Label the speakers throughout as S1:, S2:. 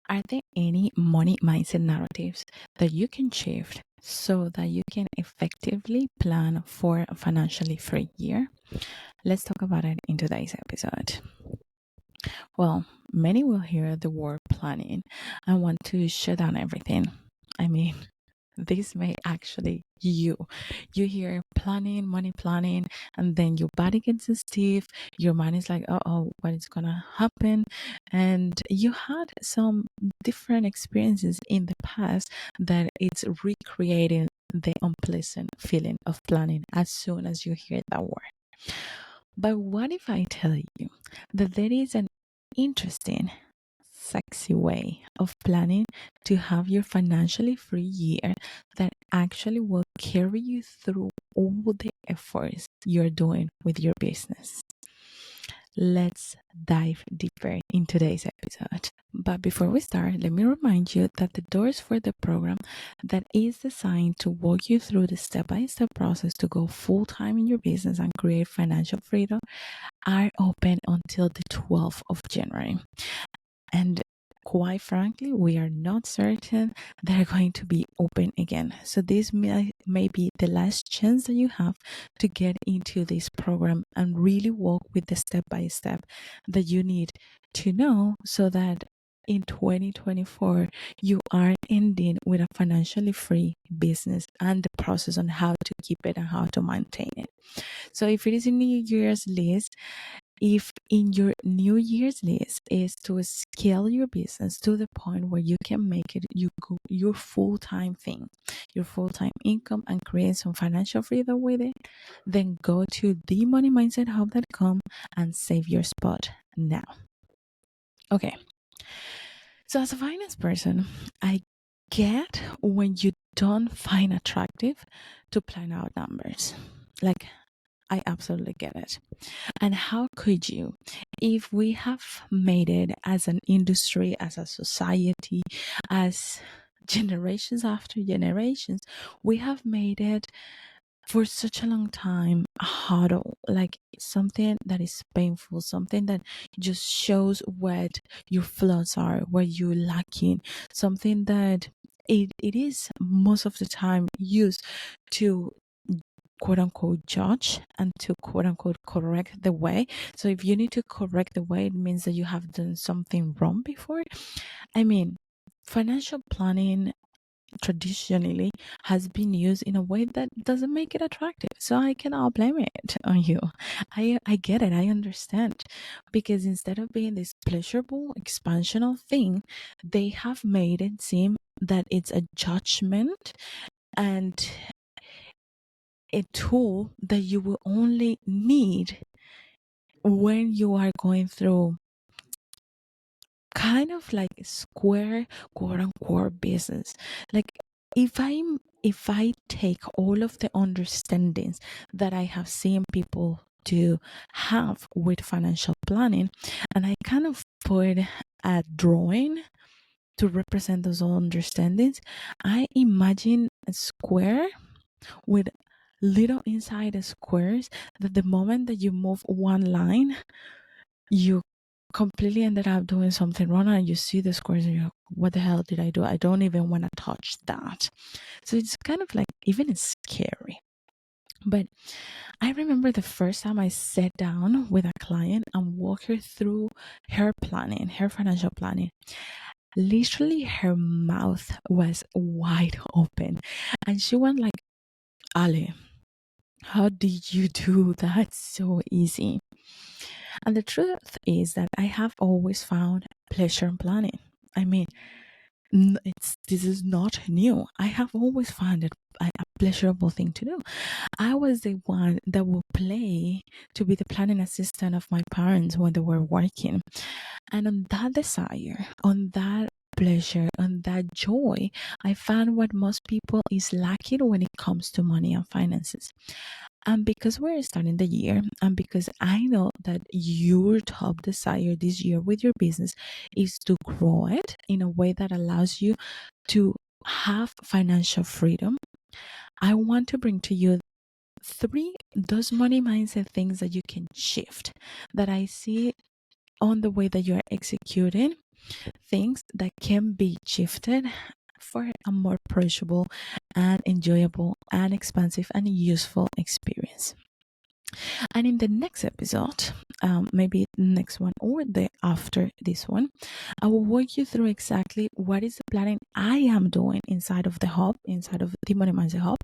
S1: Are there any money mindset narratives that you can shift so that you can effectively plan for a financially free year? Let's talk about it in today's episode. Well, many will hear the word planning and want to shut down everything. I mean, this may actually you hear planning, money planning, and then your body gets stiff, your mind is like, oh, what is gonna happen? And you had some different experiences in the past that it's recreating the unpleasant feeling of planning as soon as you hear that word. But what if I tell you that there is an interesting, sexy way of planning to have your financially free year that actually will carry you through all the efforts you're doing with your business? Let's dive deeper in today's episode. But before we start, let me remind you that the doors for the program that is designed to walk you through the step-by-step process to go full-time in your business and create financial freedom are open until the 12th of January. And quite frankly, we are not certain they're going to be open again. So this may be the last chance that you have to get into this program and really walk with the step by step that you need to know so that in 2024, you are ending with a financially free business and the process on how to keep it and how to maintain it. So if it is a New Year's list, if in your New Year's list is to scale your business to the point where you can make it your full-time thing, your full-time income, and create some financial freedom with it, then go to themoneymindset.com and save your spot now. Okay. So as a finance person, I get when you don't find attractive to plan out numbers. Like, I absolutely get it. And how could you, if we have made it as an industry, as a society, as generations after generations, we have made it for such a long time a huddle, like something that is painful, something that just shows what your flaws are, where you're lacking, something that it is most of the time used to quote unquote judge and to quote unquote correct the way. So if you need to correct the way, it means that you have done something wrong before. I mean, financial planning traditionally has been used in a way that doesn't make it attractive. So I cannot blame it on you. I get it. I understand. Because instead of being this pleasurable, expansional thing, they have made it seem that it's a judgment and a tool that you will only need when you are going through kind of like square quote unquote business. Like if I take all of the understandings that I have seen people to have with financial planning and I kind of put a drawing to represent those understandings, I imagine a square with little inside the squares that the moment that you move one line, you completely ended up doing something wrong and you see the squares and you're like, what the hell did I do? I don't even want to touch that. So it's kind of like, even it's scary. But I remember the first time I sat down with a client and walked her through her planning, her financial planning. Literally, her mouth was wide open. And she went like, Ale, how did you do that so easy? And the truth is that I have always found pleasure in planning. I mean, this is not new. I have always found it a pleasurable thing to do. I was the one that would play to be the planning assistant of my parents when they were working. And on that desire, on that pleasure, on that joy, I found what most people is lacking when it comes to money and finances. And because we're starting the year, and because I know that your top desire this year with your business is to grow it in a way that allows you to have financial freedom, I want to bring to you those money mindset things that you can shift that I see on the way that you're executing things that can be shifted for a more approachable and enjoyable and expansive and useful experience. And in the next episode, maybe the next one or the after this one, I will walk you through exactly what is the planning I am doing inside of the hub, inside of the Money Mindset Hub,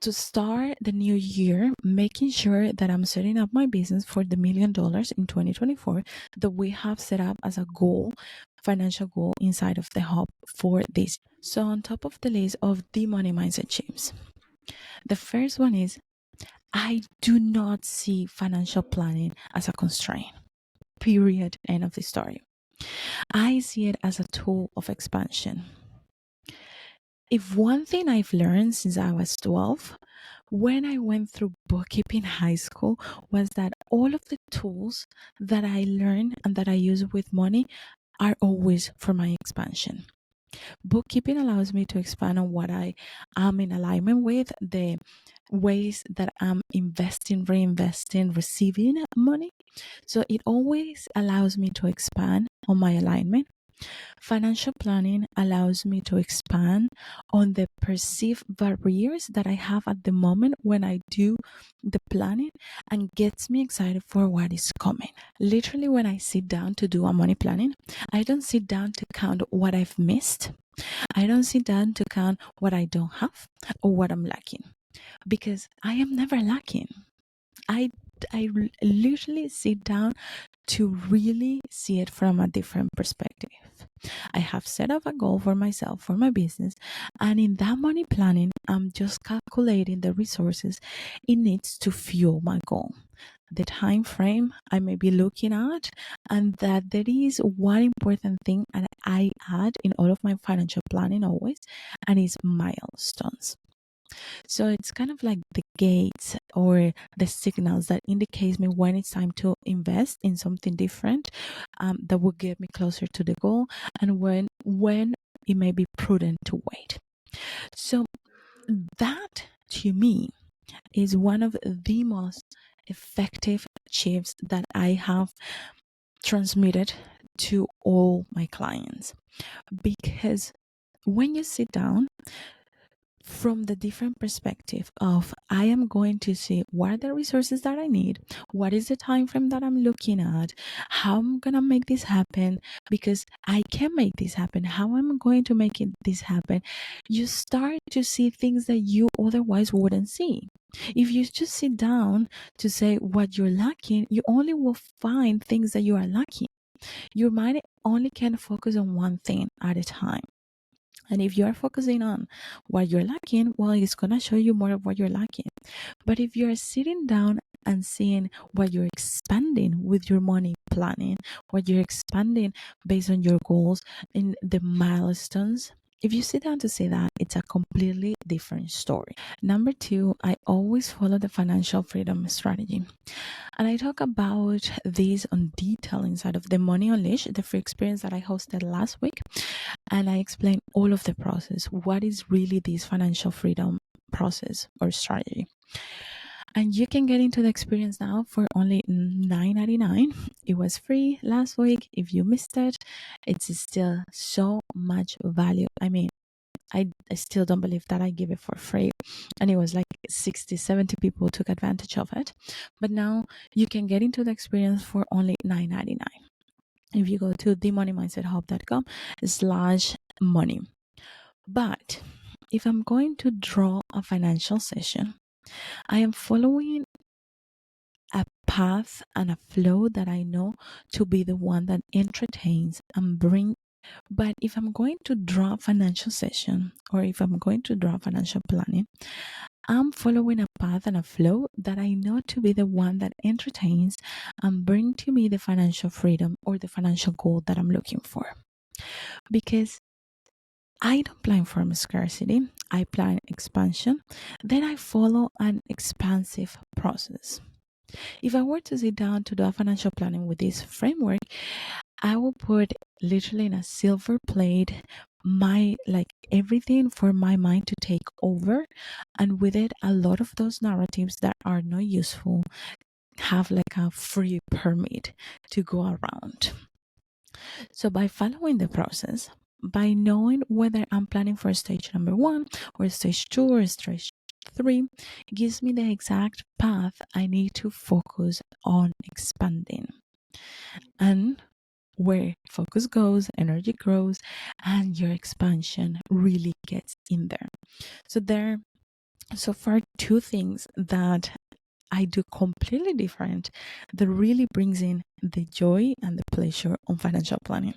S1: to start the new year, making sure that I'm setting up my business for the $1 million in 2024 that we have set up as a goal, financial goal inside of the hub for this. So on top of the list of the Money Mindset James, the first one is I do not see financial planning as a constraint. Period. End of the story. I see it as a tool of expansion. If one thing I've learned since I was 12, when I went through bookkeeping high school, was that all of the tools that I learned and that I use with money are always for my expansion. Bookkeeping allows me to expand on what I am in alignment with, the ways that I'm investing, reinvesting, receiving money. So it always allows me to expand on my alignment. Financial planning allows me to expand on the perceived barriers that I have at the moment when I do the planning and gets me excited for what is coming. Literally, when I sit down to do a money planning, I don't sit down to count what I've missed. I don't sit down to count what I don't have or what I'm lacking, because I am never lacking. I literally sit down to really see it from a different perspective. I have set up a goal for myself, for my business, and in that money planning, I'm just calculating the resources it needs to fuel my goal, the time frame I may be looking at, and that there is one important thing that I add in all of my financial planning always, and it's milestones. So it's kind of like the gates or the signals that indicates me when it's time to invest in something different, that will get me closer to the goal, and when it may be prudent to wait. So that to me is one of the most effective shifts that I have transmitted to all my clients, because when you sit down from the different perspective of I am going to see what are the resources that I need, what is the time frame that I'm looking at, how I'm gonna make this happen, because I can make this happen, how I'm going to make this happen, you start to see things that you otherwise wouldn't see. If you just sit down to say what you're lacking, you only will find things that you are lacking. Your mind only can focus on one thing at a time. And if you are focusing on what you're lacking, well, it's going to show you more of what you're lacking. But if you're sitting down and seeing what you're expanding with your money planning, what you're expanding based on your goals in the milestones, if you sit down to say that, it's a completely different story. Number 2, I always follow the financial freedom strategy. And I talk about this on detail inside of the Money Unleashed, the free experience that I hosted last week. And I explain all of the process. What is really this financial freedom process or strategy? And you can get into the experience now for only $9.99. It was free last week. If you missed it, it's still so much value. I mean, I still don't believe that I give it for free. And it was like 60, 70 people took advantage of it. But now you can get into the experience for only $9.99. If you go to themoneymindset.com/money. But if I'm going to draw a financial session, I am following a path and a flow that I know to be the one that entertains and bring. But if I'm going to draw a financial session, or if I'm going to draw financial planning, I'm following a path and a flow that I know to be the one that entertains and bring to me the financial freedom or the financial goal that I'm looking for. Because I don't plan from scarcity, I plan expansion. Then I follow an expansive process. If I were to sit down to do a financial planning with this framework, I will put literally in a silver plate everything for my mind to take over, and with it a lot of those narratives that are not useful have like a free permit to go around. So by following the process, by knowing whether I'm planning for stage number 1 or stage 2 or stage 3, it gives me the exact path I need to focus on expanding. And where focus goes, energy grows, and your expansion really gets in there. So there so far two things that I do completely different that really brings in the joy and the pleasure on financial planning.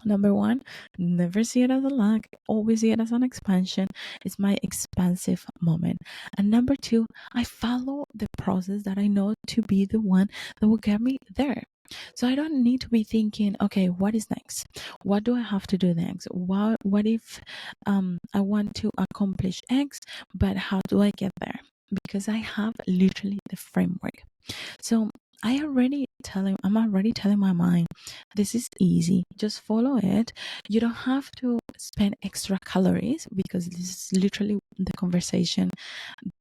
S1: Number one, never see it as a lack, always see it as an expansion. It's my expansive moment. And number two, I follow the process that I know to be the one that will get me there. So I don't need to be thinking, okay, what is next? What do I have to do next? What if I want to accomplish X, but how do I get there? Because I have literally the framework. So I'm already telling my mind, this is easy. Just follow it. You don't have to spend extra calories because this is literally the conversation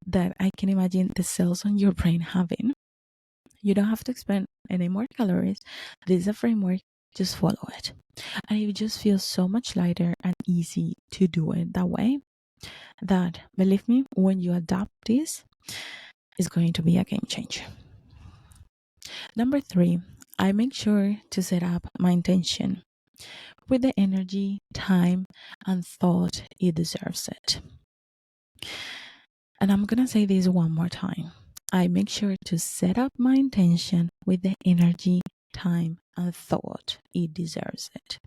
S1: that I can imagine the cells on your brain having. You don't have to spend any more calories. This is a framework. Just follow it. And it just feels so much lighter and easy to do it that way that, believe me, when you adopt this, it's going to be a game changer. Number 3, I make sure to set up my intention with the energy, time, and thought it deserves it. And I'm going to say this one more time. I make sure to set up my intention with the energy, time, and thought it deserves it.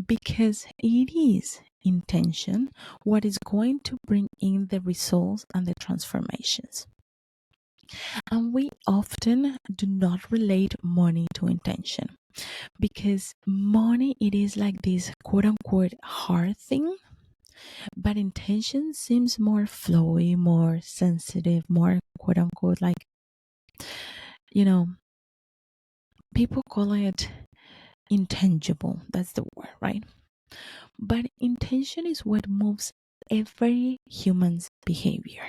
S1: Because it is intention what is going to bring in the results and the transformations. And we often do not relate money to intention because money, it is like this quote unquote hard thing, but intention seems more flowy, more sensitive, more quote unquote like, people call it intangible. That's the word, right? But intention is what moves every human's behavior.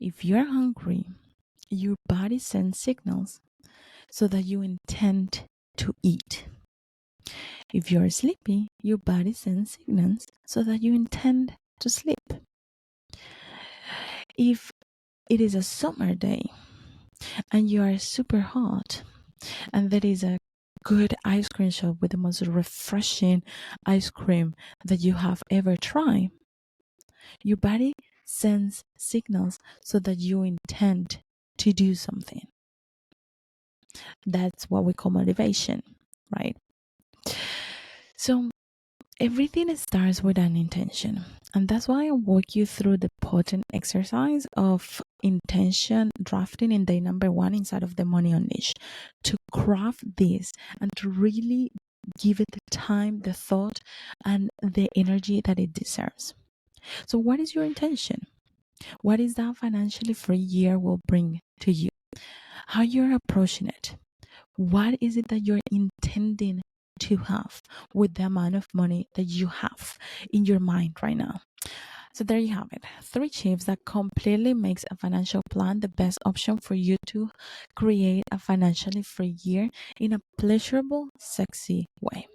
S1: If you're hungry, your body sends signals so that you intend to eat. If you're sleepy, your body sends signals so that you intend to sleep. If it is a summer day and you are super hot and there is a good ice cream shop with the most refreshing ice cream that you have ever tried, your body sends signals so that you intend to do something. That's what we call motivation, right? So everything starts with an intention. And that's why I walk you through the potent exercise of intention drafting in day number 1 inside of the Money Unleashed to craft this and to really give it the time, the thought, and the energy that it deserves. So what is your intention? What is that financially free year will bring to you? How you're approaching it? What is it that you're intending to have with the amount of money that you have in your mind right now? So there you have it. 3 shifts that completely makes a financial plan the best option for you to create a financially free year in a pleasurable, sexy way.